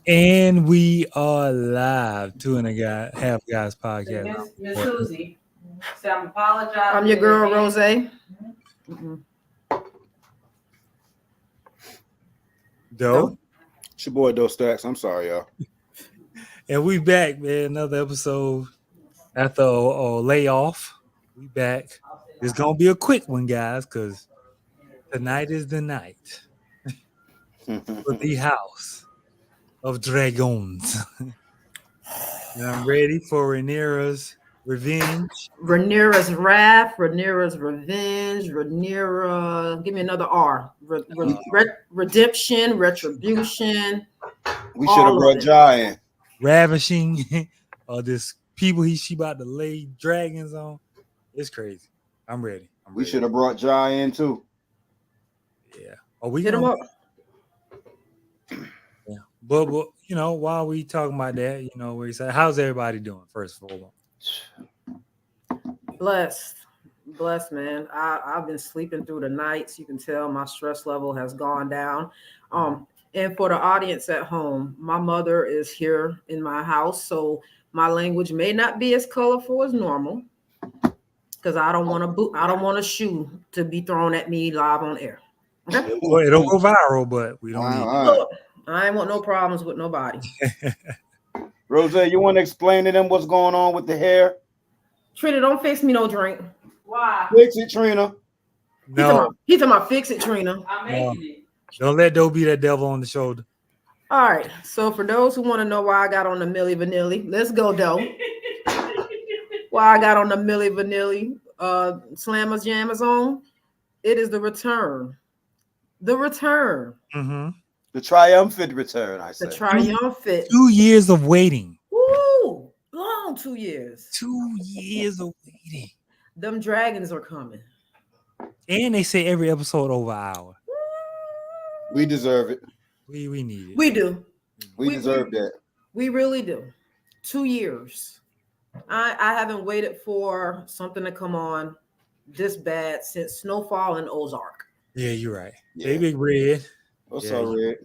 And we are live, Half Guys podcast. Miss Susie. So I'm apologizing. I'm your girl, Rose. Mm-hmm. Doe. It's your boy, Doe Stacks. I'm sorry, y'all. And we back, man. Another episode after a layoff. We back. It's going to be a quick one, guys, because tonight is the night for the House of Dragons. And I'm ready for Rhaenyra's revenge. Rhaenyra's wrath, Rhaenyra's revenge, Rhaenyra. Give me another R. Redemption, retribution. We should have brought Jai in. Ravishing this people she about to lay dragons on. It's crazy. I'm ready. We should have brought Jai in too. Yeah. Oh, we hit him up. Yeah. But you know, while we talking about that, you know, where he said, how's everybody doing? First of all, Blessed, man. I've been sleeping through the nights. You can tell my stress level has gone down. And for the audience at home, my mother is here in my house, so my language may not be as colorful as normal because I don't want a shoe to be thrown at me live on air. Okay? Well, it'll go viral, but we don't need it. I ain't want no problems with nobody. Rose, you want to explain to them what's going on with the hair? Trina, don't fix me no drink. Why? Fix it, Trina. No. He's talking about fix it, Trina. I'm making it. Don't let Doe be that devil on the shoulder. All right. So for those who want to know why I got on the Milli Vanilli, let's go, Doe. Why I got on the Milli Vanilli Slammers Jammers on? It is the return. The return. Mm-hmm. The triumphant return, I say. The triumphant. 2 years of waiting. Woo! Long 2 years. 2 years of waiting. Them dragons are coming. And they say every episode over an hour. We deserve it. We need it. We do. We deserve that. We really do. 2 years. I haven't waited for something to come on this bad since Snowfall in Ozark. Yeah, you're right. Yeah. Hey, Big Red. What's up, Red?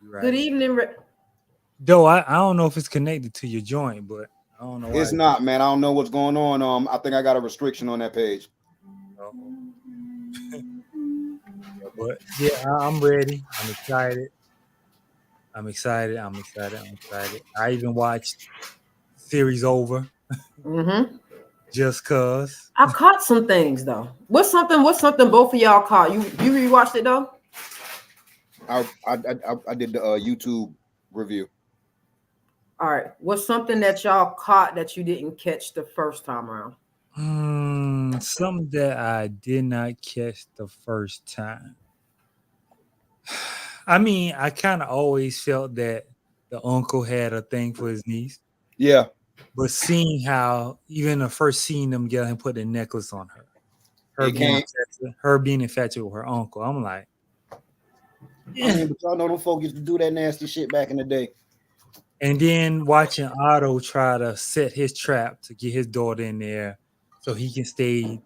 Right. Good evening, Red. Though I don't know if it's connected to your joint, but I don't know. It's not, man. I don't know what's going on. I think I got a restriction on that page. But yeah, I'm ready. I'm excited. I even watched series over. Mm-hmm. Just cause. I caught some things though. What's something both of y'all caught? You rewatched it though? I did the YouTube review. All right. What's something that y'all caught that you didn't catch the first time around? Something that I did not catch the first time. I mean, I kind of always felt that the uncle had a thing for his niece. Yeah. But seeing how even the first seeing them together and put a necklace on her being infatuated with her uncle, I'm like, yeah. I mean, but y'all know them folks used to do that nasty shit back in the day. And then watching Otto try to set his trap to get his daughter in there so he can stay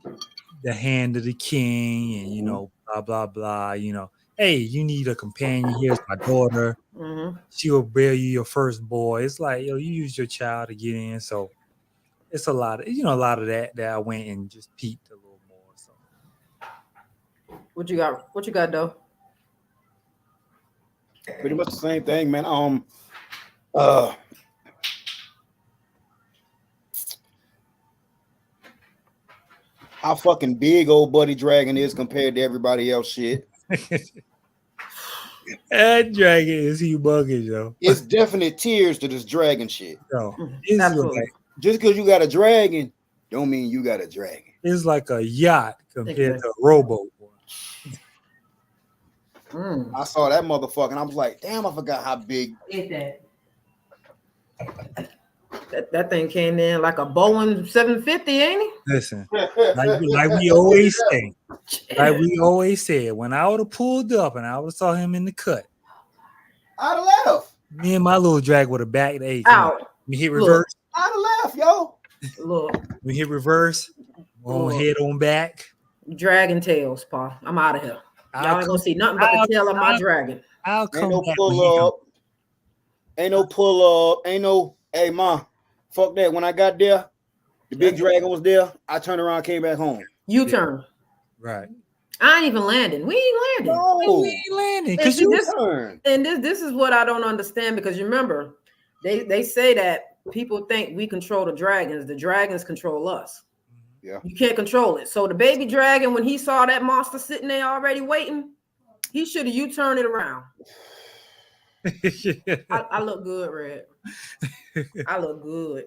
the hand of the king and, you know, blah, blah, blah, you know. Hey, you need a companion. Here's my daughter. Mm-hmm. She will bear you your first boy. It's like, you use your child to get in. So it's a lot of that I went and just peeped a little more. So what you got, though? Pretty much the same thing, man. How fucking big old Buddy Dragon is compared to everybody else shit. That dragon is humongous, yo. It's definite tears to this dragon shit. No, just because you got a dragon, don't mean you got a dragon. It's like a yacht compared to a rowboat. I saw that motherfucker and I was like, damn, I forgot how big. That thing came in like a Boeing 750, ain't it? Listen, like we always say. Like we always said, when I would have pulled up and I would have saw him in the cut, I'd have left. Me and my little drag would have backed eight. We hit reverse. I'd have left, yo. Look. We hit reverse. On head on back. Dragon tails, Paul. I'm out of here. Y'all ain't gonna see nothing but the tail of my dragon. I'll come back. Ain't no pull up. Ain't no, hey, ma, fuck that. When I got there, the big dragon was there. I turned around, came back home. U-turn. Right. I ain't even landing. We ain't landing. No. We ain't landing And because see, you this, Turn. and this is what I don't understand, because you remember, they say that people think we control the dragons control us. Yeah. You can't control it. So the baby dragon, when he saw that monster sitting there already waiting, he should have U-turned it around. I look good, Red. I look good.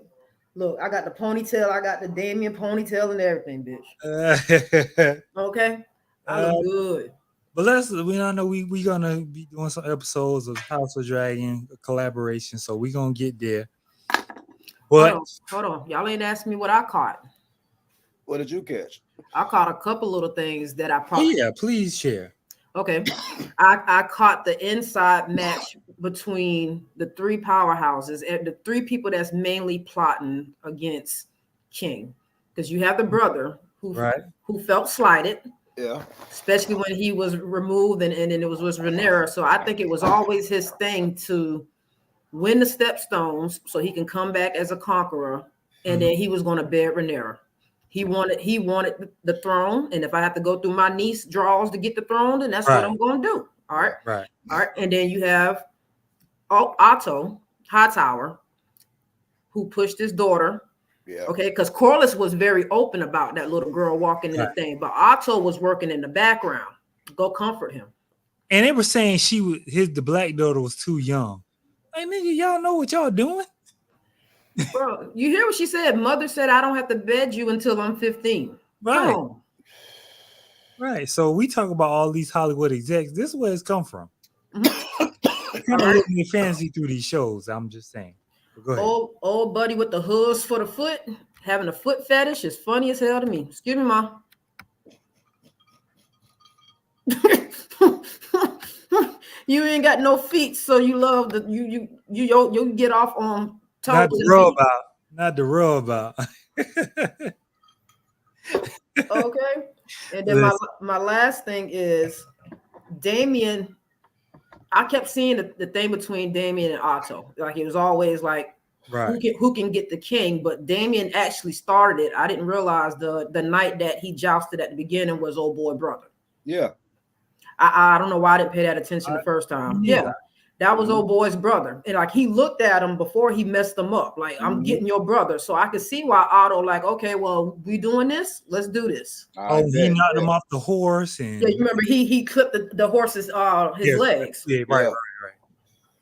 Look, I got the ponytail, I got the Damien ponytail and everything, bitch. Okay? I look good. But we all know we gonna be doing some episodes of House of Dragon collaboration, so we gonna get there. But Hold on. Y'all ain't asked me what I caught. What did you catch? I caught a couple little things that I probably. yeah, please share. Okay. I caught the inside match between the three powerhouses and the three people that's mainly plotting against King. Because you have the brother who felt slighted. Yeah. Especially when he was removed and then it was Rhaenyra. So I think it was always his thing to win the stepstones so he can come back as a conqueror. And then he was going to bear Rhaenyra. He wanted the throne, and if I have to go through my niece draws to get the throne, then that's what I'm going to do. All right. Right. All right. And then you have Otto Hightower, who pushed his daughter. Yeah. Okay, because Corlys was very open about that little girl walking in the thing, but Otto was working in the background. Go comfort him. And they were saying the black daughter was too young. Hey, nigga, y'all know what y'all doing? Bro, you hear what she said? Mother said, I don't have to bed you until I'm 15. Right. Right. So we talk about all these Hollywood execs. This is where it's come from. Kind of looking at fantasy through these shows. I'm just saying. Go ahead. Old buddy with the hooves for the foot, having a foot fetish is funny as hell to me. Excuse me, Mom. You ain't got no feet, so you love the you get off on toes. Not the row about. Okay. And then my last thing is Damien. I kept seeing the thing between Damien and Otto. Like it was always like who can get the king, but Damien actually started it. I didn't realize the night that he jousted at the beginning was old boy brother. Yeah. I don't know why I didn't pay that attention the first time. Yeah. That was old boy's brother. And like he looked at him before he messed him up. Like, I'm getting your brother. So I could see why Otto, like, okay, well, we doing this. Let's do this. He knocked him off the horse. And yeah, you remember he clipped the horse's his legs. Yeah, right.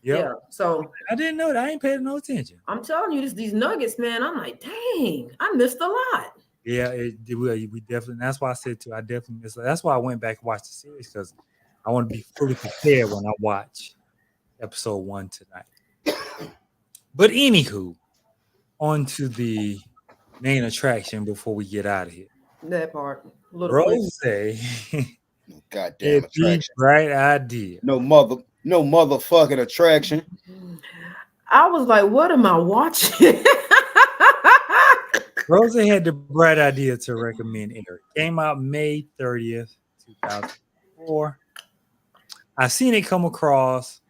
Yep. Yeah. So I didn't know that. I ain't paying no attention. I'm telling you, these nuggets, man. I'm like, dang, I missed a lot. Yeah, we definitely. That's why I said too. I definitely missed. That's why I went back and watched the series, because I want to be fully prepared when I watch episode 1 tonight. But anywho, on to the main attraction before we get out of here. That part. Rose. Goddamn attraction. Right idea. No motherfucking attraction. I was like, what am I watching? Rose had the bright idea to recommend Eric. Came out May 30th, 2004. I seen it come across.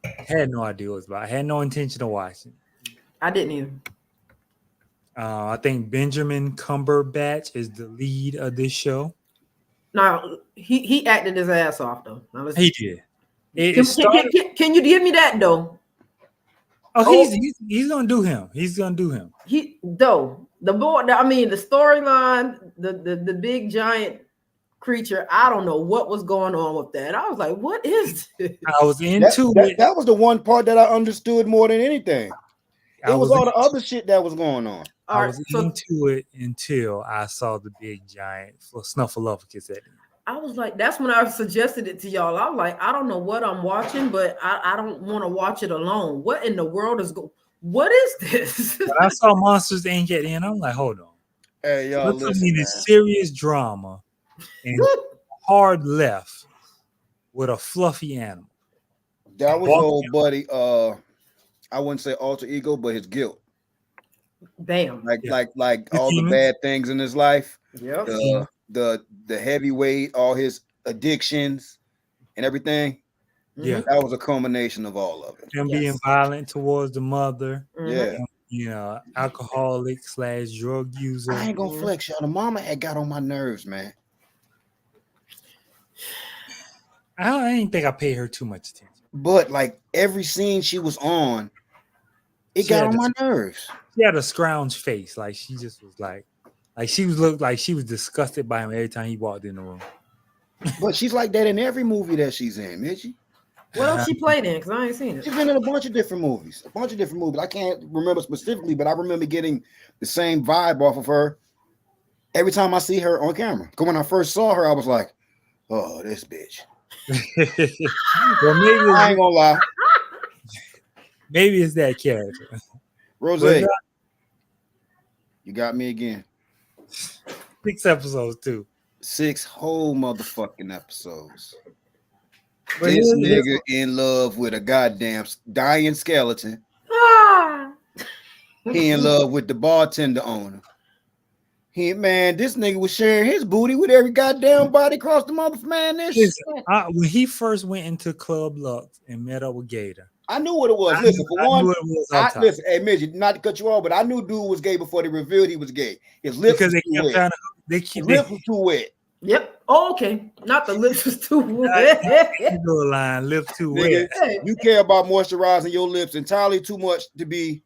Had no idea what it was about. I had no intention of watching. I didn't either. I think Benjamin Cumberbatch is the lead of this show. Now he acted his ass off though. Now, he did. Can you give me that though? Oh, he's gonna do him. He's gonna do him. The storyline, the big giant creature. I don't know what was going on with that. I was like, what is this? I was into it. That was the one part that I understood more than anything. It was all the other shit that was going on. I was into it until I saw the big giant Snuffleupagus at it. I was like, that's when I suggested it to y'all. I was like, I don't know what I'm watching, but I don't want to watch it alone. What in the world is going? What is this? When I saw Monsters Inc. at the end, I'm like, hold on. Hey, y'all, listen, this serious drama and hard left with a fluffy animal. That was old buddy. I wouldn't say alter ego, but his guilt. Bam. Like all the bad things in his life. Yep. The heavyweight, all his addictions and everything. Yeah, That was a culmination of all of it. him being Yes. violent towards the mother. Mhm. Yeah. You know, alcoholic / drug user. I ain't gonna Mhm. flex, y'all. The mama had got on my nerves, man. I didn't think I paid her too much attention. But like every scene she was on, it She got had on to- my nerves. She had a scrounge face, like she just was like she was looked like she was disgusted by him every time he walked in the room. But she's like that in every movie that she's in, isn't she? What else she played in? Because I ain't seen it. She's been in a bunch of different movies. I can't remember specifically, but I remember getting the same vibe off of her every time I see her on camera. Because when I first saw her, I was like, oh, this bitch. Well, I ain't gonna lie. maybe it's that character. Rose, But no, you got me again. 6 episodes too. 6 whole motherfucking episodes. But This here's- nigga in love with a goddamn dying skeleton. Ah! He in love with the bartender owner. This nigga was sharing his booty with every goddamn body across the motherfucker. Man, this shit. Listen, when he first went into Club Lux and met up with Gator, I knew what it was. I Listen, knew- for I one, knew it was off top. listen, hey Midget, not to cut you off, but I knew dude was gay before they revealed he was gay. His lips because was they too kept wet. trying to His lips was too wet. Yep. Oh, okay. Not the lips was too wet. the line lips too Nigga, wet. you care about moisturizing your lips entirely too much to be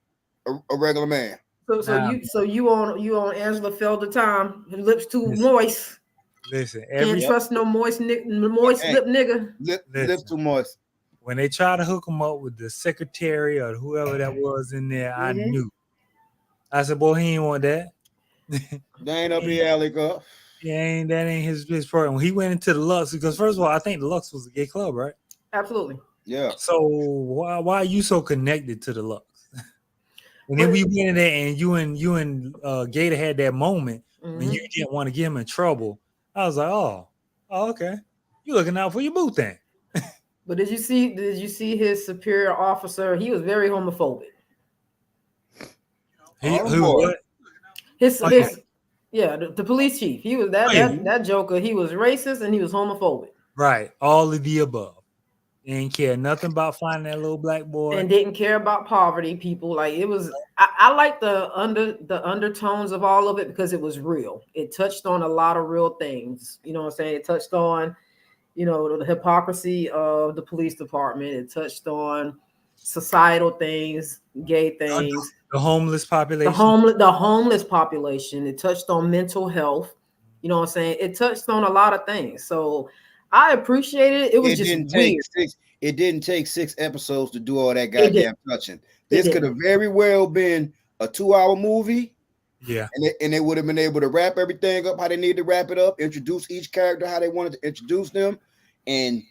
a regular man. So you on Angela Felder time? Her lips too Yes. moist. Listen, Can't trust no moist lip nigga. Lips Listen. too moist. when they try to hook him up with the secretary or whoever that was in there, I Mhm. knew. I said, boy, he ain't want that. They ain't up the alley, girl. That ain't his program. When he went into the Lux, because first of all, I think the Lux was a gay club, right? Absolutely. Yeah. So why are you so connected to the Lux? And then we went in there, and you and Gator had that moment when Mhm. you didn't want to get him in trouble. I was like, oh, okay, you looking out for your boo thing. But did you see his superior officer? He was very homophobic. He Oh, who boy. what? His Oh, yeah. yeah, the police chief. He was Oh, yeah. that Joker. He was racist and he was homophobic Right, all of the above. He ain't care nothing about finding that little black boy. and didn't care about poverty people. Like it was. I like the undertones of all of it because it was real. It touched on a lot of real things. You know what I'm saying? It touched on, the hypocrisy of the police department. It touched on societal things, gay things. The homeless population. The homeless population. It touched on mental health. You know what I'm saying? It touched on a lot of things. So I appreciated it. It was just weird. It didn't take 6 episodes to do all that goddamn touching. This could have very well been a 2-hour movie. Yeah. And they would have been able to wrap everything up how they need to wrap it up, introduce each character how they wanted to introduce them, and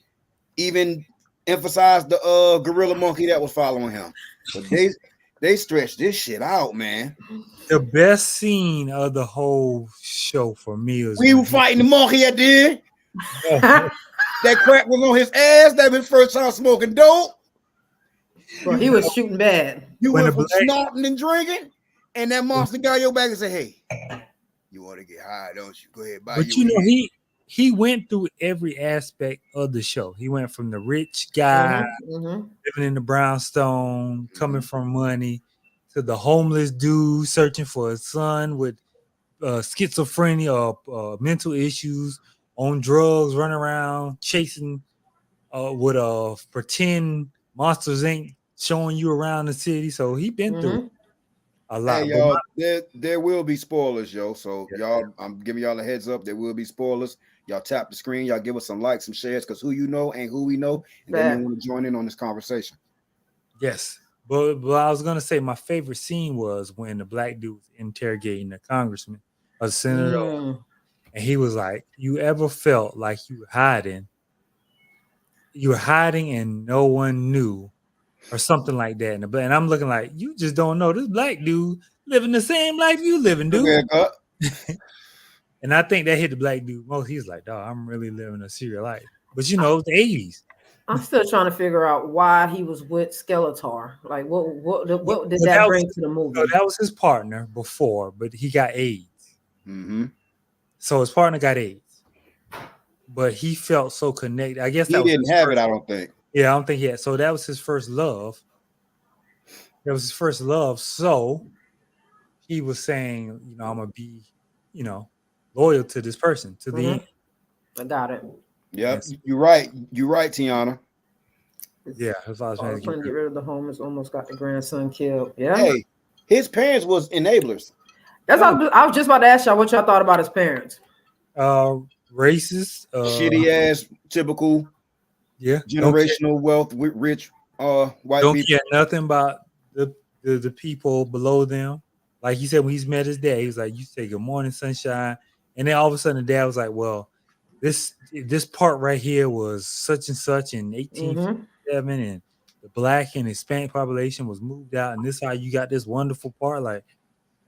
even emphasize the gorilla monkey that was following him. But they stretched this shit out, man. The best scene of the whole show for me was We were fighting the monkey at the end. That crack was on his ass. That was his first time smoking dope. Well, he was shooting bad. You When went the from black- snorting and drinking, and that monster got your back and said, "Hey, you want to get high, don't you? Go ahead, buy But you." he went through every aspect of the show. He went from the rich guy Mhm. living in the brownstone, coming from money, to the homeless dude searching for his son with schizophrenia or mental issues, on drugs, running around chasing with pretend Monsters Inc. showing you around the city. So he been through a lot. Hey, But y'all, there will be spoilers, yo. So y'all, I'm giving y'all a heads up. There will be spoilers. Y'all tap the screen. Y'all give us some likes, some shares, because who you know ain't who we know, and they may want to join in on this conversation. yes. But I was gonna say my favorite scene was when the black dude was interrogating the congressman or senator, and he was like, "You ever felt like you were hiding and no one knew," or something like that? And I'm looking like, you just don't know this black dude living the same life you living, dude. And I think that hit the black dude most. He's like, "Dog, I'm really living a serious life." But it was the 80s. I'm still trying to figure out why he was with Skeletor. Like, what did that bring to the movie? So that was his partner before, but he got AIDS. Mm-hmm. So his partner got AIDS, but he felt so connected. I guess He that didn't have it. I don't think. Yeah, I don't think he had. So that was his first love. That was his first love. So he was saying, you know, I'm gonna be, you know, loyal to this person to the end. I got it. Yep, Yes. you're right. You're right, Tiana. Yeah, that's what I was I trying was to trying to get. get rid of the homeless. Almost got the grandson killed. Yeah. Hey, his parents was enablers. That's I was just about to ask y'all what y'all thought about his parents. Racist. Shitty ass, typical Yeah. Don't care, generational wealth with rich white don't people. care nothing about the people below them. Like he said when he's met his dad, he was like, "You say good morning, sunshine," and then all of a sudden the dad was like, "Well, this part right here was such and such in 1857, and the black and Hispanic population was moved out, and this how you got this wonderful part." Like,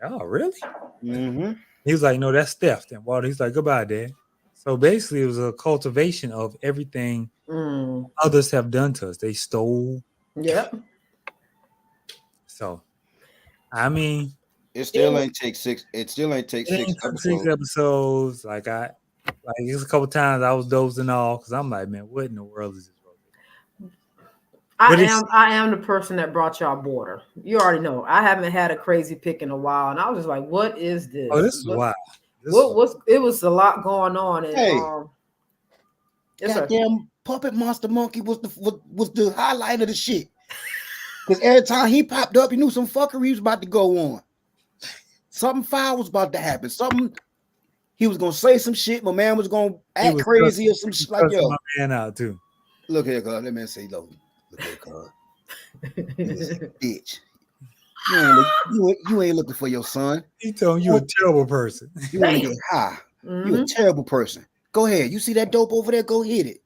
oh, really? Mm-hmm. He was like, "No, that's theft." And Walter, he's like, "Goodbye, Dad." So basically, it was a cultivation of everything others have done to us. They stole. Yep. So, I mean, It still ain't take six. It still ain't take it six ain't took episodes. 6 episodes. Like there's a couple times I was dozing off because I'm like, man, what in the world is this? I am the person that brought y'all border. You already know. I haven't had a crazy pick in a while, and I was just like, "What is this?" Oh, this is wild. It was a lot going on. And, Hey, yes, goddamn puppet monster monkey was the highlight of the shit. Because every time he popped up, you knew some fuckery was about to go on. Something foul was about to happen. Something he was gonna say some shit. My man was gonna act crazy or some shit like yo. My man out too. Look here, cuz. Let me say, look here, cuz. Bitch. You ain't looking for your son. He told you a terrible person. You want to get high. You a terrible person. Go ahead. You see that dope over there? Go hit it.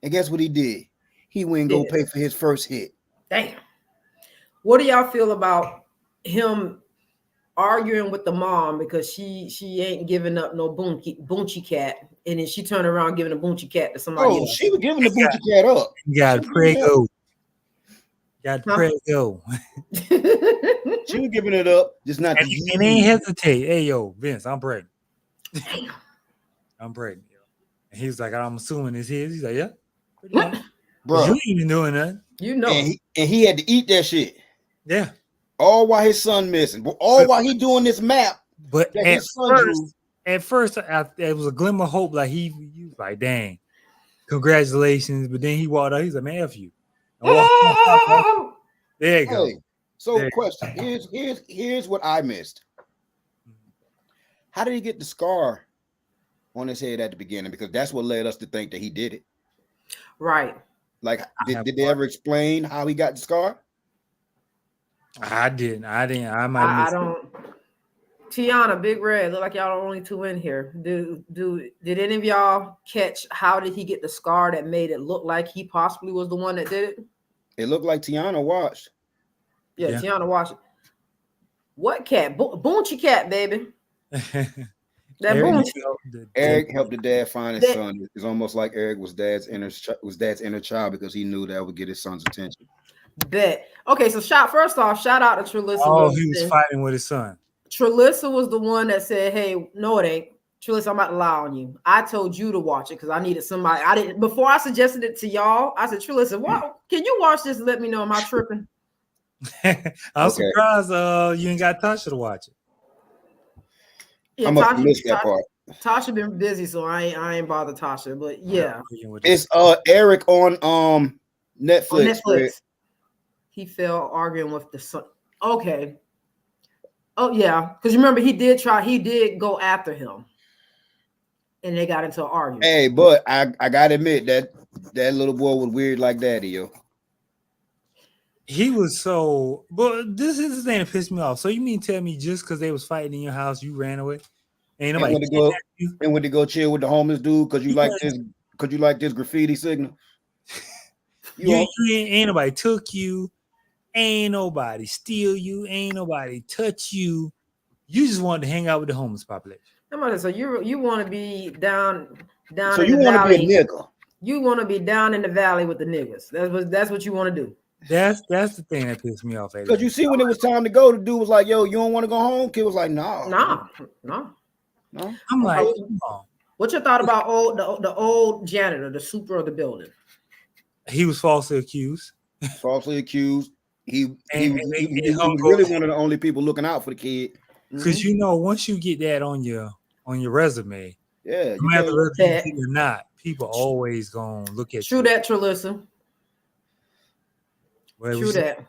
And guess what he did? He went and go pay for his first hit. Damn. What do y'all feel about him arguing with the mom because she ain't giving up no Boonchie cat, and then she turned around giving a Boonchie cat to somebody else? She was giving the Boonchie cat up. You got prego. Got prego. She was giving it up, just not. And ain't hesitate. Hey yo, Vince, I'm pregnant. I'm pregnant. And he was like, I'm assuming it's his. He's like, yeah. Bro, you ain't even doing nothing. You know. And he had to eat that shit. Yeah. All while his son missing. All while he doing this map. But at first, it was a glimmer of hope. Like he was like, dang, congratulations. But then he walked out. He's like, man, F you. There you go. So question. Here's what I missed. How did he get the scar on his head at the beginning? Because that's what led us to think that he did it. Right. Like, did they ever explain how he got the scar? I didn't. I don't. Tiana, Big Red, look like y'all are only two in here. Did any of y'all catch how did he get the scar that made it look like he possibly was the one that did it? It looked like Tiana watched. Yeah. Tiana watched it. What cat? Boonchie cat, baby. That Eric helped the dad find his son. It's almost like Eric was dad's inner child because he knew that would get his son's attention. Bet. Okay, so first off, shout out to Trelissa. Oh, he was fighting with his son. Trelissa was the one that said, "Hey, no, it ain't. Trelissa, I'm about to lie on you. I told you to watch it because I needed somebody. I didn't before I suggested it to y'all. I said, Trelissa, wow, can you watch this and let me know? Am I tripping?" I'm surprised you ain't got Tasha to watch it. Yeah, I must have missed that part. Tasha been busy, so I ain't bothered Tasha. But yeah, it's Eric on Netflix. On Netflix. He fell arguing with the son. Okay. Oh yeah, because remember he did go after him, and they got into an argument. Hey, but I gotta admit that little boy was weird like daddy, yo. He was so, but this is the thing that pissed me off. So you mean tell me just because they was fighting in your house, you ran away? Ain't nobody went to go chill with the homeless dude because you like this graffiti signal. Ain't nobody took you, ain't nobody steal you, ain't nobody touch you. You just wanted to hang out with the homeless population. So you want to be down. So you want to be a nigga. You want to be down in the valley with the niggas. That's what you want to do. That's the thing that pissed me off. Because you see, when it was time to go, the dude was like, "Yo, you don't want to go home?" Kid was like, "No." I'm like, what's your thought about the old janitor, the super of the building? He was falsely accused. Falsely accused. He And was hung really over- one of the only people looking out for the kid. Because you know, once you get that on your resume, Yeah, no you matter can't- whether you that. did or not, people always gonna look at True you. that, Trelissa. What True was that.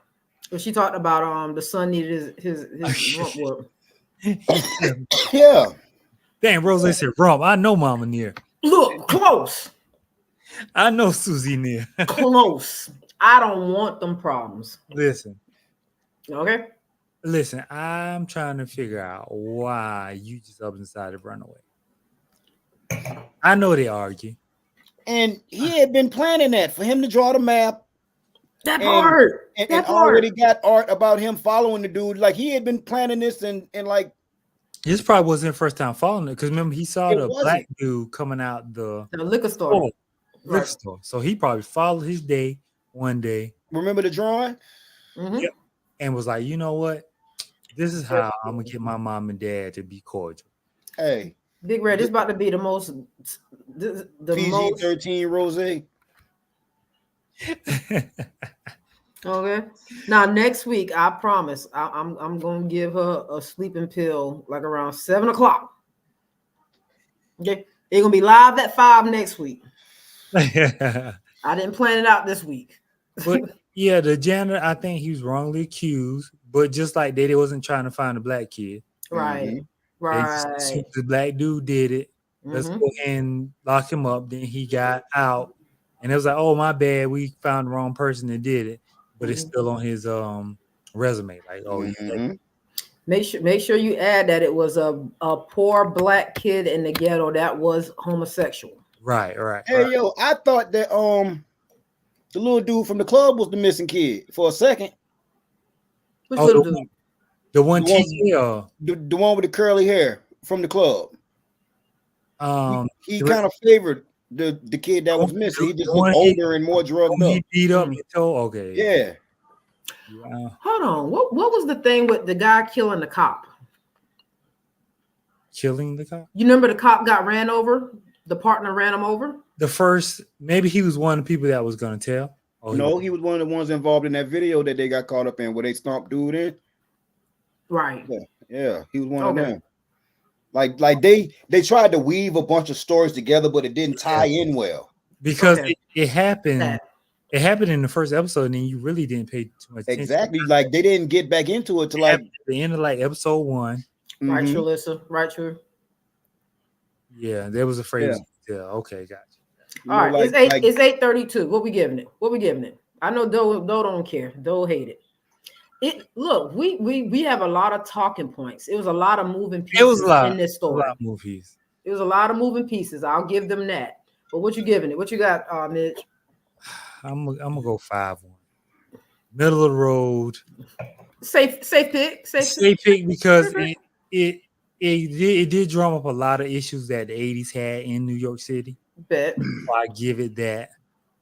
But she talked about the son needed his rump whoop. yeah. Damn, Rose said, "Rump, I know Mama near. Look, close. I know Susie near." Close. I don't want them problems. Listen, Okay. I'm trying to figure out why you just up and decided to run away. I know they argue. And he had been planning that for him to draw the map That And- part. and That already got art about him following the dude. Like he had been planning this and like This probably wasn't the first time following it because remember he saw It the wasn't. black dude coming out the The liquor store. liquor Right. store. So he probably followed his day one day remember the drawing? Mhm. Yep. and was like, you know what? This is how I'm gonna get my mom and dad to be cordial. Hey, Big Red, this about to be the most the most PG-13 Rose. okay. Now next week, I promise I'm gonna give her a sleeping pill like around 7:00. Okay, it's gonna be live at 5 next week. I didn't plan it out this week. But yeah, the janitor, I think he was wrongly accused, but just like they wasn't trying to find a black kid. Right, Mhm. They right. just assumed the black dude did it. Let's Mhm. go and lock him up. Then he got out, and it was like, "Oh, my bad, we found the wrong person that did it," but it's Mhm. still on his resume. Like, oh, you Mhm. Make sure you add that it was a poor black kid in the ghetto that was homosexual. right. Hey yo, I thought that the little dude from the club was the missing kid for a second. Which Oh, little the dude? The one The one- TJ, The one with the curly hair from the club. He the- kind of favored the kid that was the- missing. He the just one looked he- older and more drugged when up. he beat up Mhm. his toe. Okay, Yeah. Yeah. Hold on. What was the thing with the guy killing the cop? Killing the cop. You remember the cop got ran over? The partner ran him over? The first, maybe he was one of the people that was gonna tell. Oh, No, he was one of the ones involved in that video that they got caught up in where they stomped dude in. Right. Yeah, he was one Okay. of them. Like they tried to weave a bunch of stories together, but it didn't tie in well. because Okay. it happened. That. It happened in the first episode, and then you really didn't pay too much attention. Exactly. Like they didn't get back into it to It like happened at the end of like episode 1. Right, mhm. Trelissa. Right, true. Yeah, there was a phrase. Yeah. Yeah, okay, gotcha. You All know, right, like- it's 8:32. What we giving it? What we giving it? I know Doe don't care. Doe hate it. Look, we have a lot of talking points. It was a lot of moving pieces It was a lot. in this A story. lot of movies. It was a lot of moving pieces. I'll give them that. But what you giving it? What you got, Mitch? I'm gonna go 5-1. Middle of the road. Safe pick. Safe pick because it did drum up a lot of issues that the 80s had in New York City. Bet. So I give it that.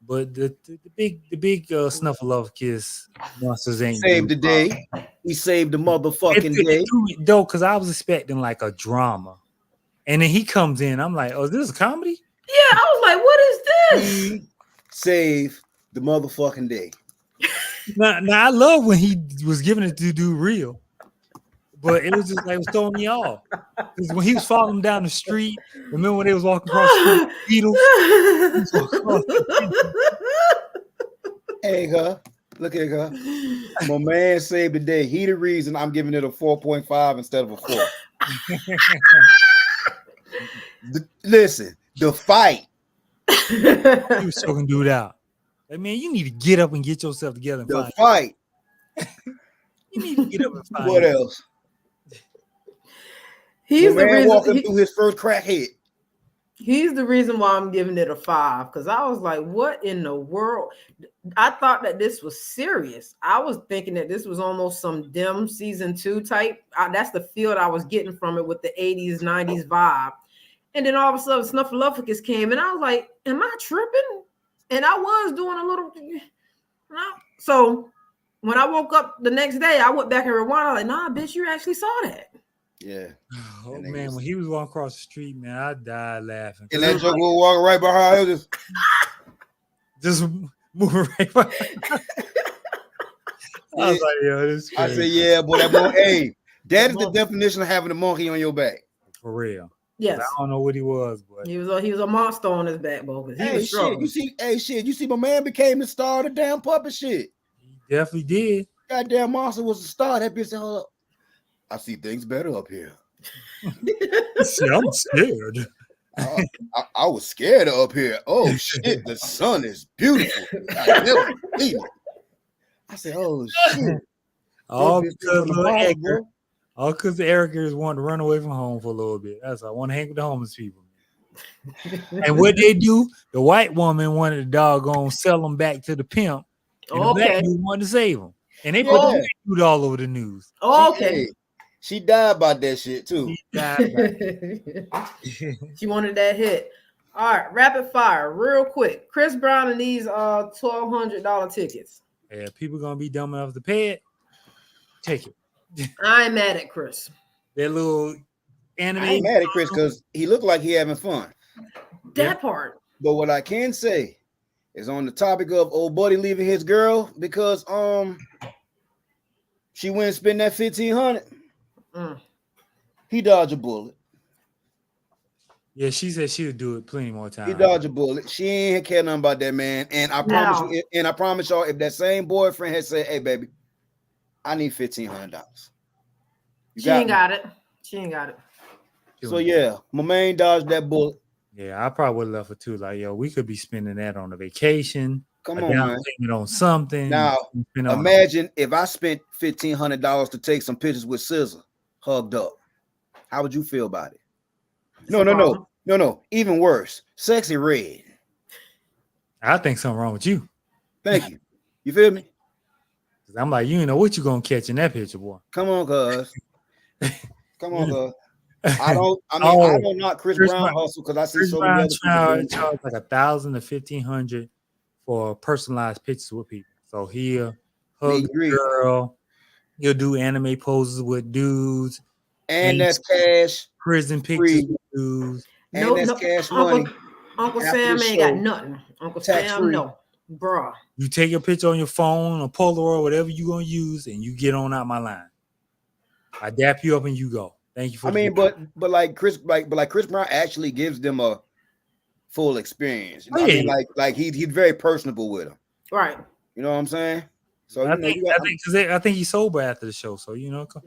But the big Snuffleupagus kiss monsters ain't saved the do- day. He saved the motherfucking It day. threw me though, because I was expecting like a drama, and then he comes in. I'm like, oh, is this a comedy? Yeah, I was like, what is this? He saved the motherfucking day. Now I love when he was giving it to do real, but it was just like it was throwing me off. 'Cause when he was following him down the street, remember when they was walking across the street, Beatles? Hey, her. Look at her. My man saved the day. He the reason I'm giving it a 4.5 instead of a 4. Listen, the fight. He was choking dude out. Like, man, you need to get up and get yourself together and The find. fight. You need to get up and find. What else? He's My the man reason. walking through his first crack hit. He's the reason why I'm giving it a 5, because I was like, what in the world? I thought that this was serious. I was thinking that this was almost some Dim season 2 type. That's the feel I was getting from it with the 80s, 90s vibe. And then all of a sudden, Snuffleupagus came, and I was like, am I tripping? And I was doing a little. So when I woke up the next day, I went back and rewound. I was like, nah, bitch, you actually saw that. Yeah. Oh And they man, was- when he was walking across the street, man, I died laughing. And that joke was walking right behind him. Just Moving right by. I was like, yo, this is I crazy. said, yeah, boy, that monkey. Hey, that is the definition of having a monkey on your back. For real. 'Cause Yes. I don't know what he was, but He was a monster on his back, bro. He Hey, was shit, struggling. you see, my man became the star of the damn puppet shit. he definitely did. Goddamn monster was the star. That bitch said, hold up. I see things better up here. See, I'm scared. I was scared of up here. Oh shit, the sun is beautiful. I never seen it. I said, oh shit. All That bitch because from the little bottom, Edgar. bro. All because Eric is wanting to run away from home for a little bit. That's all. I want to hang with the homeless people. And what they do, the white woman wanted the doggone sell them back to the pimp. And the black Okay. dude wanted to save them. And they put the Yeah. black dude all over the news. Okay. She died about that shit too. He died back. She wanted that hit. All right, rapid fire, real quick. Chris Brown and these $1,200 tickets. Yeah, people gonna be dumb enough to pay it. Take it. I ain't mad at Chris. That little anime. I ain't mad at Chris because he looked like he having fun. That Yeah. part. But what I can say is on the topic of old buddy leaving his girl because she went and spent that $1,500. He dodged a bullet. Yeah, she said she would do it plenty more He times. dodged a bullet. She ain't care nothing about that man. And I promise y'all, if that same boyfriend had said, "Hey, baby, I need $1,500," She ain't got it. She ain't got it. So yeah, my man dodged that bullet. Yeah, I probably would have left her too. Like, yo, we could be spending that on a vacation, Come a on, down man. payment on something. Now, spend on- imagine if I spent $1,500 to take some pictures with SZA hugged up. How would you feel about it? No. Even worse, Sexy Red. I think something wrong with you. Thank you. You feel me? 'Cause I'm like, you ain't know what you gonna catch in that picture, boy. Come on, cuz. Come on, cuz. I don't not Chris Chris Brown Brown- hustle because I see Chris so many Brown other people doing it. charge like $1,000 to $1,500 for personalized pictures with people. So he'll hug Meet the and greet. girl. He'll do anime poses with dudes, And that's cash. prison pictures Free. with dudes. And that's cash money. Uncle after Sam the ain't got show. nothing. Uncle Tax Sam, free. no. Bruh. You take your picture on your phone or Polaroid, whatever you gonna use, and you get on out my line. I dap you up and you go. Thank you for. I mean, but like Chris Brown actually gives them a full experience. You know what I mean, like he's very personable with them. Right. You know what I'm saying? So I think he's sober after the show. So come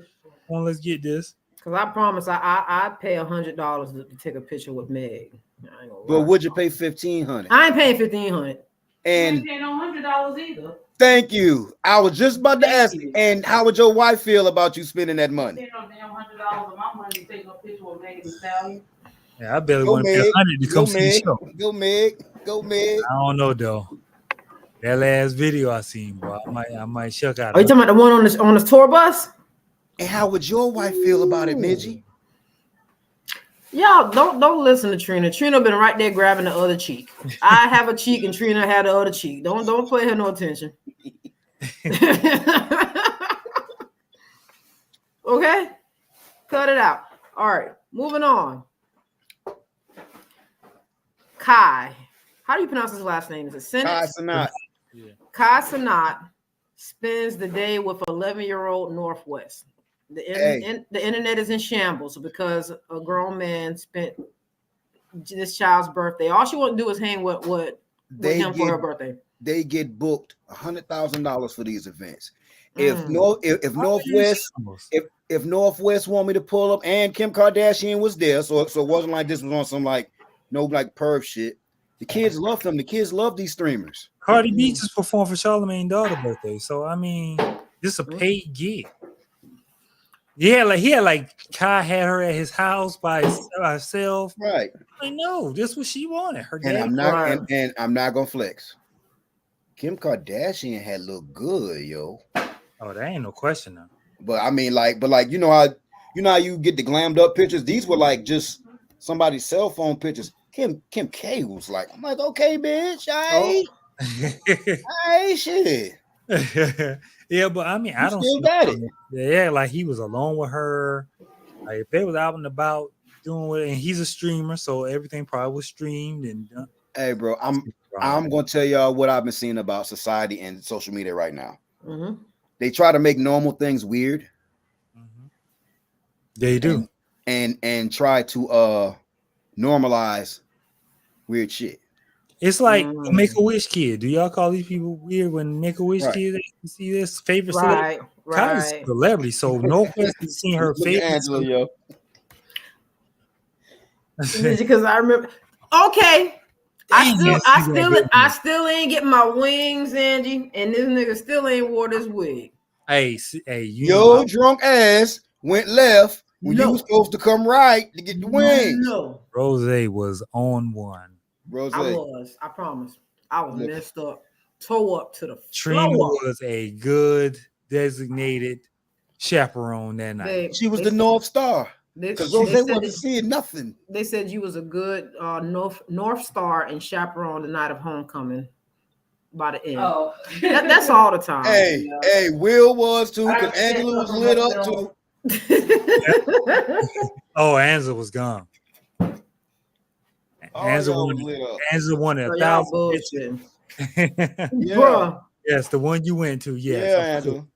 on, let's get this. Because I promise I'd pay $100 to take a picture with Meg. I ain't gonna But lie. would you pay $1,500? I ain't paying $1,500. And ain't paying no $100 either. thank you. I was just about to ask. And how would your wife feel about you spending that money? Paying no damn $100 of my money to take a picture with Megan Thee Stallion. Yeah, I barely Go want to pay Meg. $100 to come see the show. Go Meg. Go Meg. I don't know though. That last video I seen, bro, I might shuck out. Are you talking about the one on the tour bus? And how would your wife feel about it, Midgie? Y'all don't listen to Trina. Trina been right there grabbing the other cheek. I have a cheek and Trina had the other cheek. Don't pay her no attention. Okay, cut it out. All right, moving on. Kai, how do you pronounce his last name? Is it Sinnott? Kai Cenat. Kai Cenat spends the day with 11-year-old Northwest. The internet is in shambles because a grown man spent this child's birthday. All she want to do is hang with him for her birthday. They get booked $100,000 for these events. If Northwest want me to pull up, and Kim Kardashian was there, so it wasn't like this was on some like perv shit. The kids love them. The kids love these streamers. Cardi B just performed for Charlamagne's daughter's birthday, so I mean, this is a paid gig. Yeah, Kai had her at his house by herself. Right. I know this was she wanted. Her And dad. I'm not gonna flex. Kim Kardashian had looked good, yo. Oh, that ain't no question now. But I mean, you know how you get the glammed up pictures. These were like just somebody's cell phone pictures. Kim K was like, I'm like, okay, bitch, I ain't shit. Yeah, but I mean, I don't still got it. Yeah, like he was alone with her. Like if they was out and about doing it, and he's a streamer, so everything probably was streamed and done. Hey, bro, I'm gonna tell y'all what I've been seeing about society and social media right now. Mhm. They try to make normal things weird. They do. And try to normalize weird shit. It's like a Make-A-Wish kid. Do y'all call these people weird when Make-A-Wish Right. kids see this favorite celebrity? Right. Kylie's a celebrity, so no question seeing her Look at favorite. Angela, yo. Because I remember. Okay. I Dang, still ain't getting my wings, Angie, and this nigga still ain't wore this wig. Hey, you Yo, know, drunk ass went left when you No. was supposed to come right to get the wings. No, Rose was on one. Rose. I promise. I was Look. messed up, toe up to the Trina floor. was a good designated chaperone that night. She was the North Star. Because Rose they wasn't seeing nothing. They said you was a good North Star and chaperone the night of homecoming. By the end, Oh, that's all the time. Hey, Will was too, because Angela was lit up too. Oh, Angela was gone. Angela was lit up. wanted So 1,000 y'all bitches. Yeah. Bruh, Yes, the one you went to. Yes, Yeah, of Angela. course.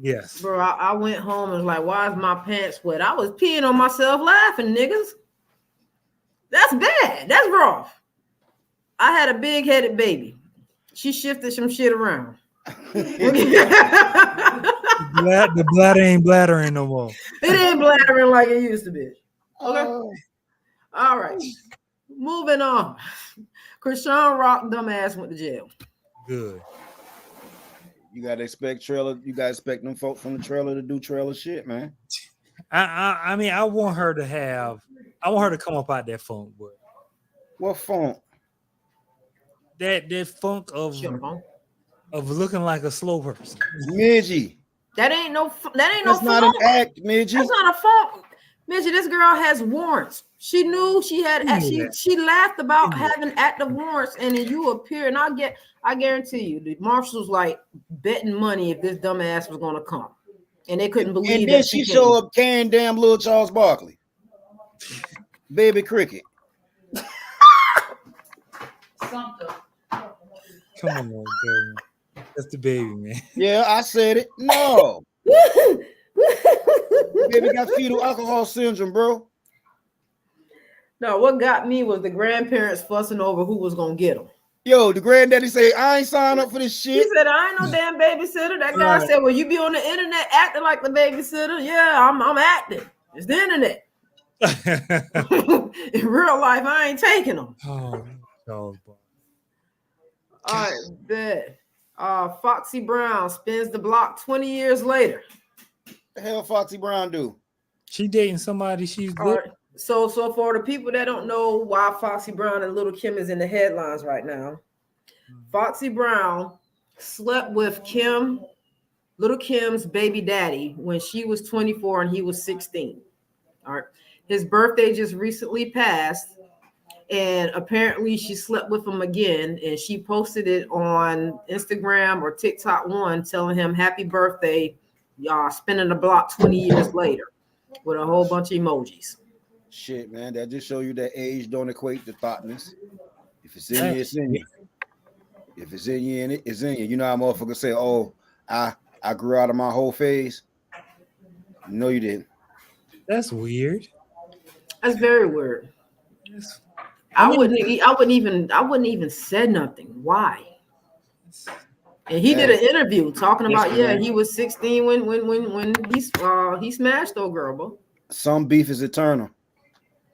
Yes. bro, I went home and was like, why is my pants wet? I was peeing on myself laughing, niggas. That's bad. That's rough. I had a big-headed baby. She shifted some shit around. The bladder ain't bladdering no more. It ain't bladdering like it used to be. Okay. Oh. All right. Moving on. Krishan Rock dumbass went to jail. Good. You gotta expect them folks from the trailer to do trailer shit, man. I mean, I want her to come up out that funk, but What funk? that funk of looking like a slow person. Midgie. That ain't no That's not funk. an act, Midgie. That's not a funk. Midgie, this girl has warrants. She knew she had. She laughed about having active warrants, and then you appear, and I guarantee you, the marshals like betting money if this dumbass was gonna come, and they couldn't believe. And then she showed up carrying damn little Charles Barkley, baby cricket. something. Come on, girl. That's the baby, man. Yeah, I said it. No, baby got fetal alcohol syndrome, bro. No, what got me was the grandparents fussing over who was gonna get them. Yo, the granddaddy say, I ain't signed up for this He shit. said, I ain't no damn babysitter. That guy said, well, you be on the internet acting like the babysitter. Yeah, I'm acting. It's the internet. In real life, I ain't taking them. Oh, Charles Barkley. All right, bet. Foxy Brown spins the block 20 years later. The hell Foxy Brown do? She dating somebody she's All good. right. So for the people that don't know why Foxy Brown and Little Kim is in the headlines right now, Foxy Brown slept with Little Kim's baby daddy when she was 24 and he was 16. All right. His birthday just recently passed, and apparently she slept with him again, and she posted it on Instagram or TikTok one telling him happy birthday, y'all spinning the block 20 years later with a whole bunch of emojis. Shit, man, that just show you that age don't equate to thoughtness. If it's in you, it's in you. If it's in you, it's in you. You know how motherfuckers say, oh, I grew out of my whole phase. No, you didn't. That's weird. That's very weird. I wouldn't even said nothing. Why? And he did an interview talking about he was 16 when he smashed old girl, bro. Some beef is eternal.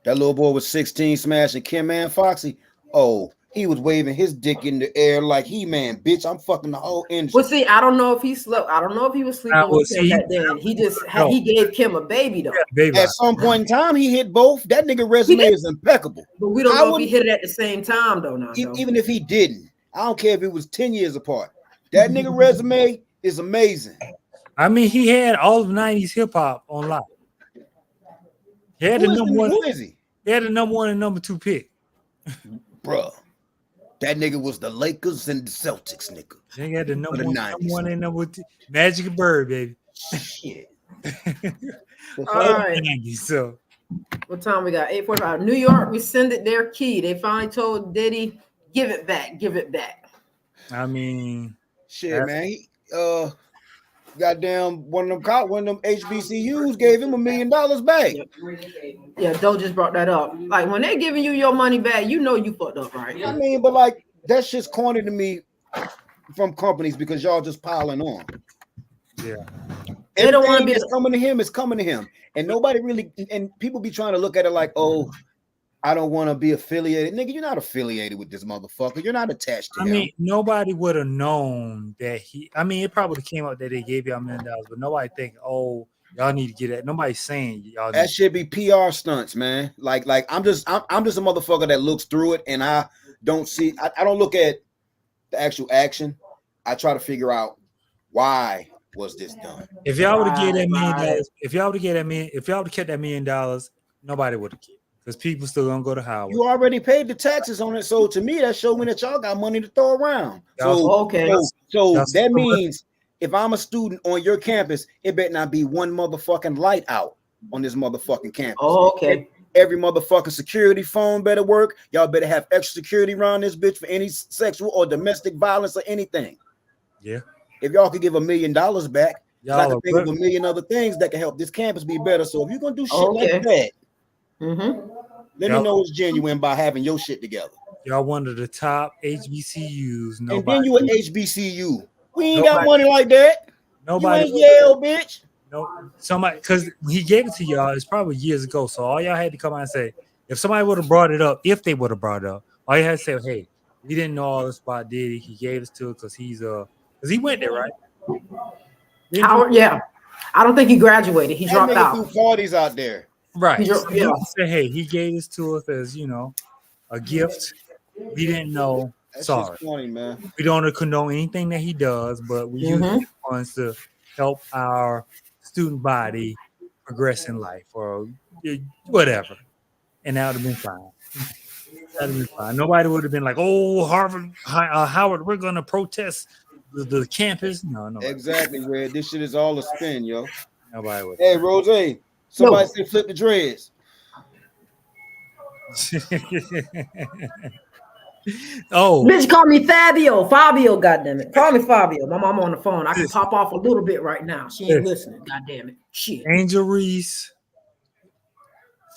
That little boy was 16 smashing Kim and Foxy. Oh, he was waving his dick in the air like He-Man, bitch. I'm fucking the whole industry. Well, see, I don't know if he slept. I don't know if he was sleeping with Kim back then. He just he gave Kim a baby though. Baby. At some point in time, he hit both. That nigga resume is impeccable. But we don't know if he hit it at the same time though. Now, even if he didn't, I don't care if it was 10 years apart. That nigga resume is amazing. I mean, he had all of 90s hip hop on lock. He had the number one. Who is he? He had the number one and number two pick. Bruh. That nigga was the Lakers and the Celtics, nigga. They had the number the one and number two. Magic Bird, baby. Shit. All right. So what time we got? 8:45. New York rescinded their key. They finally told Diddy, Give it back. Give it back. I mean, Shit, man. He, goddamn, one of them HBCUs gave him $1 million back. Yep. Yeah, Doe just brought that up. Like when they're giving you your money back, you know you fucked up, right? I mean, but like that shit's corny to me from companies because y'all just piling on. yeah. They don't want to be. It's coming to him. It's coming to him, and nobody really. And people be trying to look at it like, oh, I don't want to be affiliated. Nigga, you're not affiliated with this motherfucker. You're not attached to him. I mean, nobody would have known that he. I mean, it probably came out that they gave y'all $1 million, but nobody think, oh, y'all need to get it. Nobody's saying y'all. That should be PR stunts, man. Like I'm just a motherfucker that looks through it, and I don't see. I don't look at the actual action. I try to figure out why was this done. If y'all would have get that $1 million, if y'all would have kept that $1 million, nobody would have kept. Because people still gonna go to Howard. You already paid the taxes on it, so to me that showed me that y'all got money to throw around. So okay, so that means if I'm a student on your campus, it better not be one motherfucking light out on this motherfucking campus. Oh, okay. Every motherfucking security phone better work. Y'all better have extra security around this bitch for any sexual or domestic violence or anything. Yeah. If y'all could give $1 million back, Y'all I can think of a million other things that can help this campus be better. So if you're gonna do shit like that, let me know it's genuine by having your shit together. Y'all one of the top HBCUs. Nobody, and then you an HBCU. We ain't got money like that. Nobody. You ain't Yale, bitch. No, somebody, because he gave it to y'all. It's probably years ago. So all y'all had to come out and say, if somebody would have brought it up, if they would have brought it up, all you had to say, hey, we didn't know all this about Diddy. He gave us to it because because he went there, right? Howard, yeah. I don't think he graduated. He dropped out. Threw parties out there. Right. Yeah. So say, hey, he gave this to us as, a gift. We didn't know. That's Sorry. Funny, man. We don't condone anything that he does, but we use the funds to help our student body progress in life or whatever. And that would have been fine. That would have been fine. Nobody would have been like, oh, Howard, we're going to protest the campus. No. Exactly, Red. This shit is all a spin, yo. Nobody would. Hey, Rose, somebody say flip the dreads. Oh, bitch, call me Fabio, goddammit. Call me Fabio. My mom on the phone. I can pop off a little bit right now. She ain't listening. Goddammit. Shit. Angel Reese,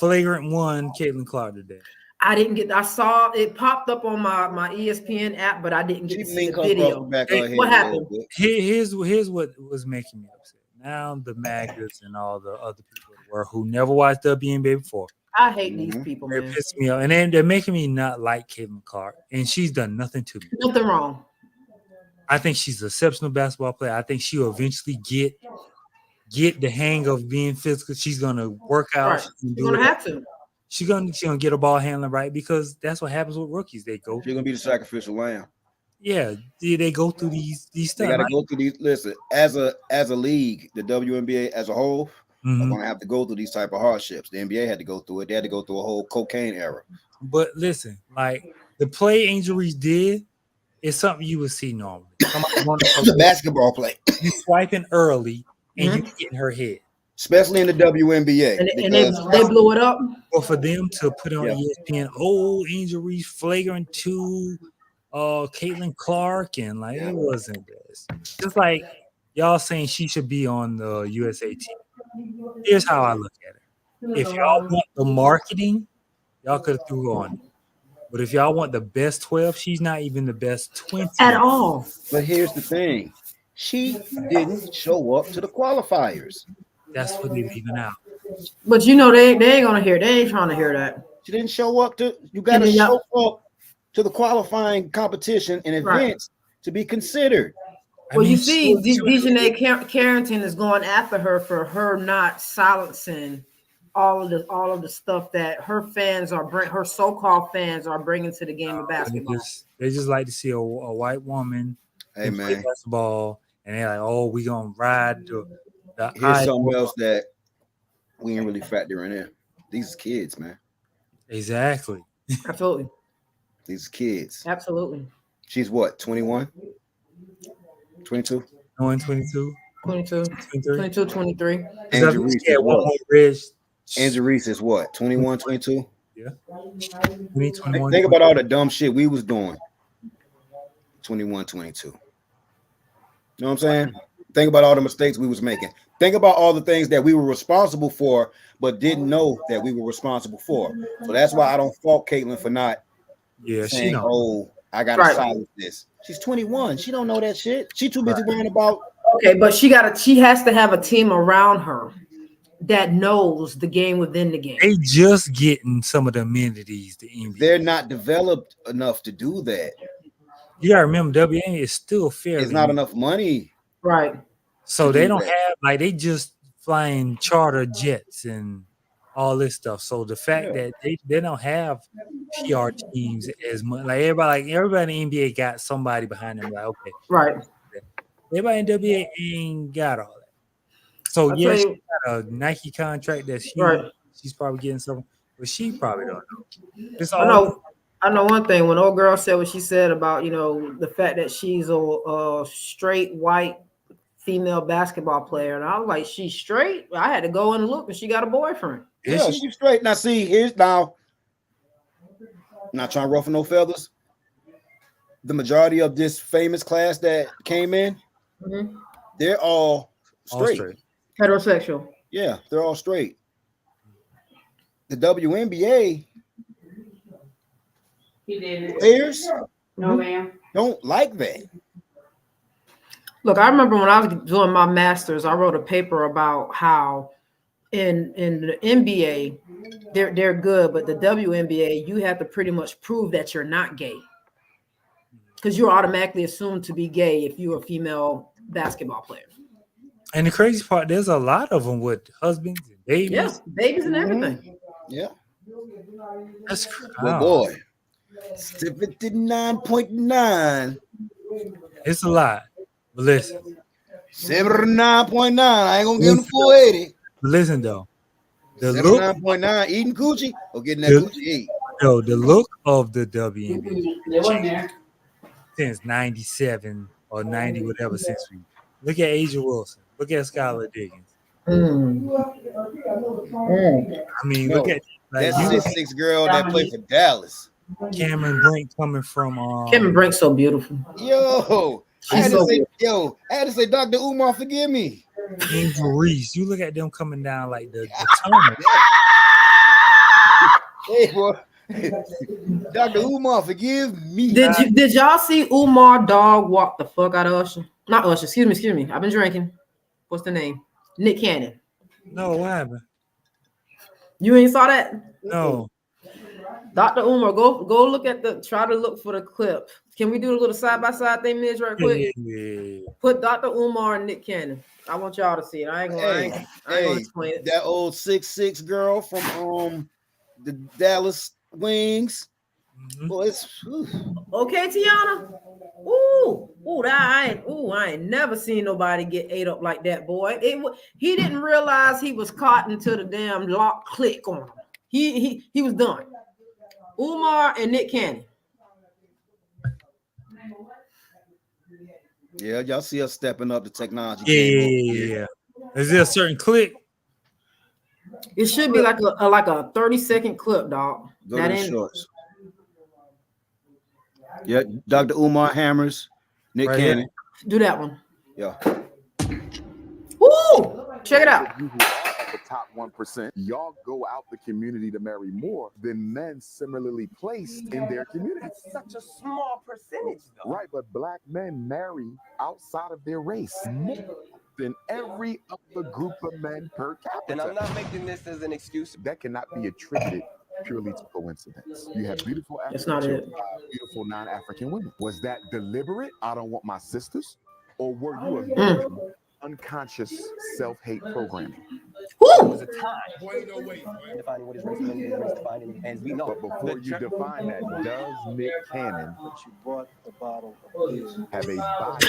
flagrant one, Caitlin Clark today. I saw it popped up on my ESPN app, but I didn't get to see the video. What happened? Here's what was making me upset. Now the Maggers and all the other people who never watched WNBA before. I hate these people, man. They piss me off, and they're making me not like Caitlin Clark, and she's done nothing to me. Nothing wrong. I think she's an exceptional basketball player. I think she'll eventually get the hang of being physical. She's gonna work out. Right. She's gonna have to. She's gonna get a ball handling right because that's what happens with rookies. She's gonna be the sacrificial lamb. Yeah, they go through these stuff. They gotta go through these. Listen, as a league, the WNBA as a whole. I'm gonna have to go through these type of hardships. The NBA had to go through it. They had to go through a whole cocaine era. But listen, like the play Angel Reese did is something you would see normally. The basketball play. You swiping early and you getting her head. Especially in the WNBA. And they blew it up. But for them to put on ESPN, Angel Reese flagrant 2, Caitlin Clark, and like it wasn't this. Just like y'all saying she should be on the USA team. Here's how I look at it. If y'all want the marketing, y'all could have threw on. But if y'all want the best 12, she's not even the best 20 at all. But here's the thing: she didn't show up to the qualifiers. That's what they're leaving out. But they ain't gonna hear. They ain't trying to hear that. She didn't show up to. You got to show up to the qualifying competition and events to be considered. Well, you see, Dejanay Carrington is going after her for her not silencing all of the stuff that her so-called fans are bringing to the game of basketball. They just like to see a white woman play basketball, and they're like, "Oh, we gonna ride the." Here's something else that we ain't really factoring in. These kids, man. Exactly. Absolutely. These kids. Absolutely. She's what? 21. 22? 22. 22, 23. Angel Reese is what? Angel Reese is what? 21, 22? Yeah. 21, Think about all the dumb shit we was doing 21, 22. You know what I'm saying? Think about all the mistakes we was making. Think about all the things that we were responsible for, but didn't know that we were responsible for. So that's why I don't fault Caitlyn for not Yeah, she saying, don't. "Oh, I gotta Right. silence this." She's 21. She don't know that shit. She too busy worrying about. Okay, but she has to have a team around her that knows the game within the game. They just getting some of the amenities. The NBA. They're not developed enough to do that. You gotta remember, WNBA is still fairly. It's not enough money. Right. So to they do don't that. have like they just flying charter jets and all this stuff. So the fact that they don't have PR teams as much, like everybody in the NBA got somebody behind them. Like, okay, Right. everybody in WNBA ain't got all that. So I'll yeah, tell she you- got a Nike contract that's huge. Right. She's probably getting something, but she probably don't know. It's I all know one thing. When old girl said what she said about, the fact that she's a straight white female basketball player, and I was like, she's straight. I had to go and look, and she got a boyfriend. Is Yeah, she? she's straight. Now, see, here's now. Not trying to ruffle no feathers. The majority of this famous class that came in, Mhm. they're all all straight. Heterosexual. Yeah, they're all straight. The WNBA He didn't. players No, ma'am. don't like that. Look, I remember when I was doing my master's, I wrote a paper about how in the NBA they're good, but the WNBA you have to pretty much prove that you're not gay because you're automatically assumed to be gay if you're a female basketball player. And the crazy part, there's a lot of them with husbands and babies. Yes, babies and everything. Yeah. That's crazy. But boy, 79.9. It's a lot. But listen, 79.9. I ain't gonna give them the full 80. but listen though. The look, 79.9 eating coochie or getting that Yeah. coochie ate. the look of the WNBA They wasn't there. since 97 or 90, whatever, since we look at Asia Wilson, look at Skylar Diggins. Mm. I mean, No, look at like, That you look 6'6" girl that played for Dallas. at Cameron Brink coming from Kevin Brink's so beautiful. Yo, I She's had so to say, good. Dr. Umar, forgive me. Angel Reese. You look at them coming down like the tunnel. Hey, boy. Dr. Umar, forgive me. Did y'all see Umar dog walk the fuck out of Usher? Not Usher. Excuse me. I've been drinking. What's the name? Nick Cannon. No, what happened? You ain't saw that? No. Dr. Umar, go look at try to look for the clip. Can we do a little side by side thing, Midge, right quick? Yeah. Put Dr. Umar and Nick Cannon. I want y'all to see it. I ain't gonna explain it. That old 6'6" girl from the Dallas Wings. Mhm. Boy, it's Okay, Tiana. Ooh, I ain't never seen nobody get ate up like that, boy. He didn't realize he was caught until the damn lock click on him. He was done. Umar and Nick Cannon. yeah, y'all see us stepping up the technology. Yeah. Is there a certain click? It should be like a 30-second clip, dog. Go That to the ain't shorts. Yeah, Dr. Umar Hammers, Nick Right here. Cannon. do that one. Yeah. Woo! Check it out. You who are at the top 1%, y'all go out the community to marry more than men similarly placed in their community. It's such a small percentage, though. Right, but black men marry outside of their race more than every other group of men per capita. And I'm not making this as an excuse. That cannot be attributed purely to coincidence. You have beautiful That's African not it. children, beautiful non-African women. Was that deliberate? I don't want my sisters? Or were you a victim of unconscious self-hate programming? There Woo! was a time defining what is race and what is race defining, and we know. But before you define that, does Nick Cannon have a bias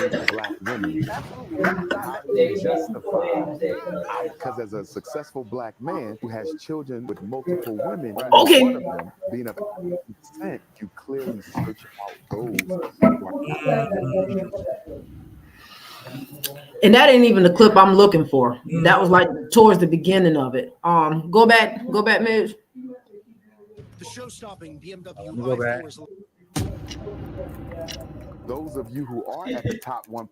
against black women? How do you justify? Because as a successful black man who has children with multiple women, Okay. one of them being of consent, you clearly search out those who are And that ain't even the clip I'm looking for. That was like towards the beginning of it. Go back, Midge. The show-stopping BMW Go back. i4 is Those of you who are at the top 1%.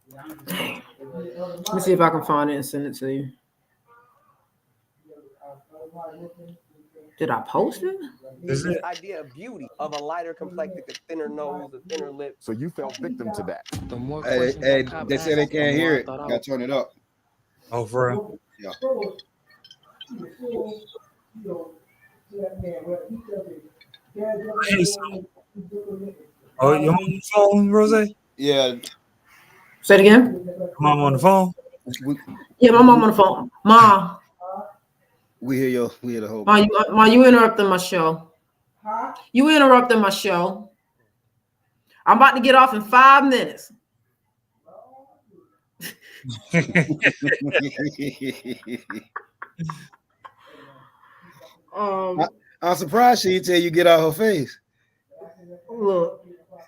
Let me see if I can find it and send it to you. Did I post it? Is it? Idea of beauty of a lighter complected, a thinner nose, a thinner lip. So you fell victim to that. The more Hey, questions hey, that cop they say they asked, the can't more hear I it. thought I Gotta turn it up. Oh, for real? Yeah. Hey, so- oh, your mom on the phone, Rose? Yeah. Say it again. Your mom on the phone? We, Yeah, my mom on the phone. Ma, we hear the whole. you interrupting my show. You interrupting my show. I'm about to get off in 5 minutes. I'm surprised she didn't tell you get out her face.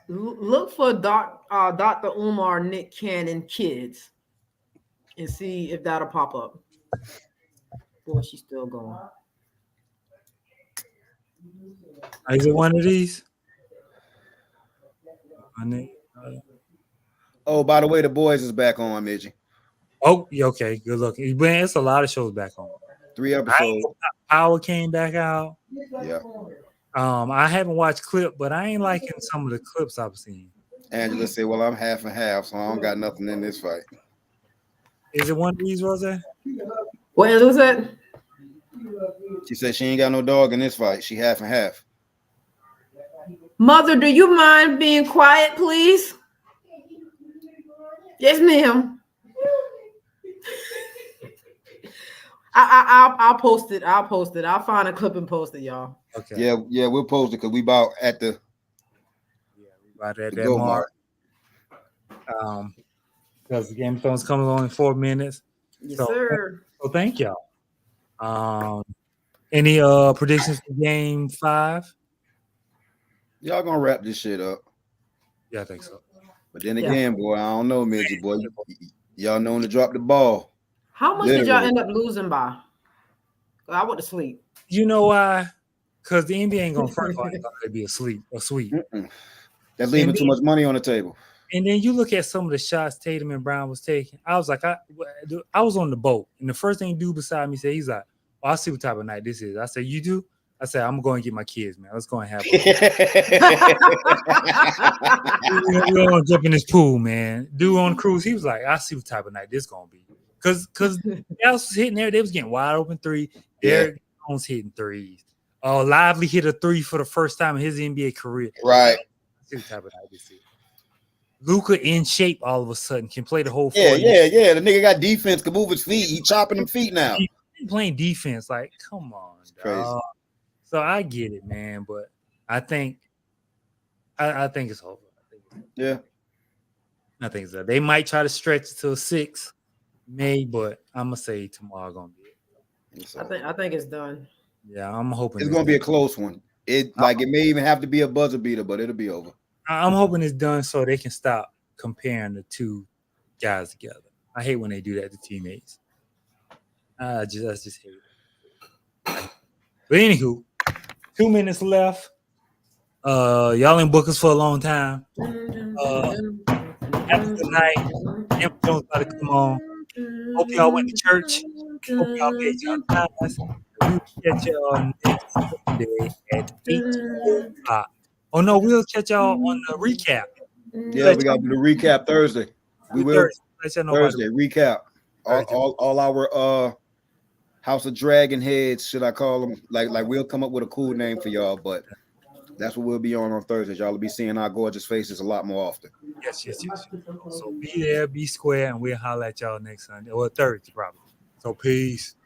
Look for Dr. Umar Nick Cannon Kids and see if that'll pop up. Boy, she's still going. Is it one of these? Oh, by the way, The Boys is back on, Midgie. Oh, yeah, okay. Good looking. Man, it's a lot of shows back on. 3 episodes. Power came back out. Yeah. I haven't watched clip, but I ain't liking some of the clips I've seen. Angela said, "Well, I'm half and half, so I don't got nothing in this fight." Is it one of these, Rose? What is it? She said she ain't got no dog in this fight. She half and half. Mother, do you mind being quiet, please? Yes, ma'am. I'll post it. I'll post it. I'll find a clip and post it, y'all. Okay. Yeah, we'll post it because we about at the Right at the that go mark. Because the Game of Thrones coming on in 4 minutes. Yes, So- sir. So thank y'all. Any predictions for Game 5? Y'all gonna wrap this shit up. Yeah, I think so. But then Yeah. again, boy, I don't know, Midgie, boy. Y'all known to drop the ball. How much did y'all Literally. end up losing by? I went to sleep. You know why? Because the NBA ain't gonna front like it'd be a sweep. Mm-mm. That's leaving And too much money on the table. And then you look at some of the shots Tatum and Brown was taking. I was like, I was on the boat, and the first thing dude beside me said, he's like, "Oh, I see what type of night this is." I said, "You do?" I said, "I'm going to get my kids, man. Let's go and have. We're gonna jump in this pool, man." Dude on the cruise, he was like, "I see what type of night this gonna be," because else was hitting there. They was getting wide open three. Derek Jones hitting threes. Oh, Lively hit a 3 for the first time in his NBA career. Right. I see what type of night this is. Luka in shape all of a sudden can play the whole. Yeah. 40. The nigga got defense, can move his feet. He chopping them feet now. He playing defense, like, come on, Crazy. dog. So I get it, man, but I think it's over. Yeah. I think so. They might try to stretch it to a 6, but I'm gonna say tomorrow gonna be it. I think it's done. Yeah, I'm hoping It's gonna be a close one. It may even have to be a buzzer beater, but it'll be over. I'm hoping it's done so they can stop comparing the two guys together. I hate when they do that to teammates. I just hate it. But anywho, 2 minutes left. Y'all in book us for a long time. Have a good night. Game of Thrones about to come on. Hope y'all went to church. Hope y'all made y'all tithes. We'll catch y'all next Sunday at 8 o'clock. Oh no, we'll catch y'all on the recap. Yeah, we got to do the recap Thursday. We will Thursday recap. All our House of Dragon heads, should I call them? Like we'll come up with a cool name for y'all, but that's what we'll be on Thursdays. Y'all will be seeing our gorgeous faces a lot more often. Yes. So be there, be square, and we'll holler at y'all next Sunday or Thursday probably. So peace.